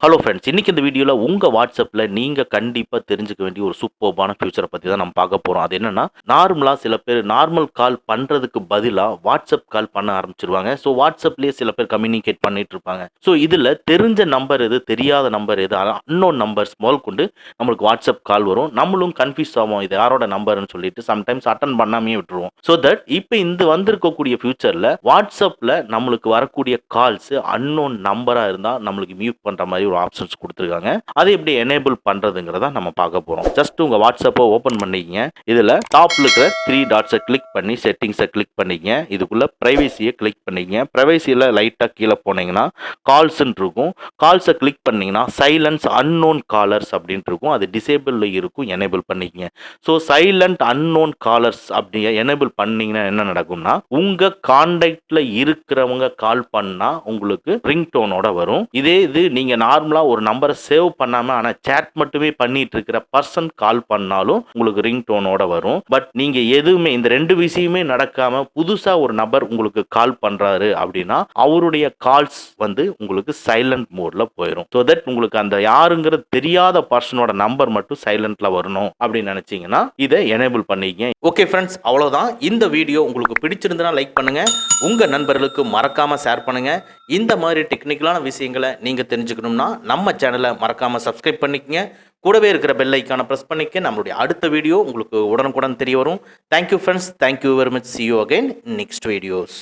Hello friends, இன்னைக்கு இந்த வீடியோவில் உங்கள் வாட்ஸ்அப்பில் நீங்கள் கண்டிப்பாக தெரிஞ்சுக்க வேண்டிய ஒரு சூப்பர்பான ஃபியூச்சரை பற்றி தான் நம்ம பார்க்க போகிறோம். அது என்னன்னா, நார்மலாக சில பேர் நார்மல் கால் பண்ணுறதுக்கு பதிலாக வாட்ஸ்அப் கால் பண்ண ஆரம்பிச்சிருவாங்க. ஸோ வாட்ஸ்அப்லேயே சில பேர் கம்யூனிகேட் பண்ணிட்டு இருப்பாங்க. ஸோ இதில் தெரிஞ்ச நம்பர் எது, தெரியாத நம்பர் எது, அன்னோன் நம்பர்ஸ் முதல் கொண்டு நம்மளுக்கு வாட்ஸ்அப் கால் வரும். நம்மளும் கன்ஃபியூஸ் ஆகும், இது யாரோட நம்பர்னு சொல்லிட்டு சம்டைம்ஸ் அட்டன் பண்ணாமே விட்டுருவோம். ஸோ தட் இப்போ இந்த வந்திருக்கக்கூடிய ஃபியூச்சரில் வாட்ஸ்அப்பில் நம்மளுக்கு வரக்கூடிய கால்ஸ் அன்னோன் நம்பராக இருந்தால் நம்மளுக்கு மியூட் பண்ணுற மாதிரி ஒரு ஆப்ஷன்ஸ் கொடுத்துருக்காங்க. அதை எப்படி எனேபிள் பண்றதுங்கிறத நம்ம பார்க்க போறோம். ஜஸ்ட் உங்க வாட்ஸ்அப்பை ஓபன் பண்ணிக்கங்க. இதுல டாப்ல இருக்கிற 3 டாட்ஸை கிளிக் பண்ணி செட்டிங்ஸை கிளிக் பண்ணிக்கங்க. இதுக்குள்ள பிரைவசியை கிளிக் பண்ணிக்கங்க. பிரைவசியில லைட்டா கீழே போனீங்கன்னா கால்ஸ் இருக்கும். கால்ஸை கிளிக் பண்ணீங்கன்னா சைலன்ஸ் அன்னோன் காலர்ஸ் அப்படின்ட்டு இருக்கும். அது டிசேபிள் இருக்கும், எனேபிள் பண்ணிக்கங்க. ஸோ சைலண்ட் அன்னோன் காலர்ஸ் அப்படி எனேபிள் பண்ணீங்கன்னா என்ன நடக்கும்னா, உங்க கான்டாக்ட்ல இருக்கிறவங்க கால் பண்ணா உங்களுக்கு ரிங் டோனோட வரும். இதே இது நீங்க நார்மலா ஒரு நம்பரை சேவ் பண்ணாம ஆனா சேட் மட்டுமே பண்ணிட்டு இருக்கிற பர்சன் கால் பண்ணாலும் உங்களுக்கு ரிங் டோனோட வரும். பட் நீங்க எதுவுமே இந்த ரெண்டு விஷயமே நடக்காம புதுசா ஒரு நபர் உங்களுக்கு கால் பண்றாரு அப்படின்னா அவருடைய கால்ஸ் உங்களுக்கு சைலண்ட் மோட்ல போயிடும். ஸோ தட் உங்களுக்கு அந்த யாருங்கிறது தெரியாத பர்சனோட நம்பர் மட்டும் சைலண்ட்ல வரணும் அப்படின்னு நினைச்சீங்கன்னா இதை எனேபிள் பண்ணிக்கங்க. ஓகே ஃப்ரெண்ட்ஸ், அவ்வளவுதான். இந்த வீடியோ உங்களுக்கு பிடிச்சிருந்தா லைக் பண்ணுங்க, உங்க நண்பர்களுக்கு மறக்காம ஷேர் பண்ணுங்க. இந்த மாதிரி டெக்னிக்கலான விஷயங்களை நீங்க தெரிஞ்சுக்கணும்னா நம்ம சேனலை மறக்காம சப்ஸ்கிரைப் பண்ணிக்கங்க. கூடவே இருக்கிற பெல் ஐக்கானை பிரஸ் பண்ணிக்க. நம்மளுடைய அடுத்த வீடியோ உங்களுக்கு உடனுக்குடன் தெரிய வரும். Thank you friends, thank you very much. see you again in next videos.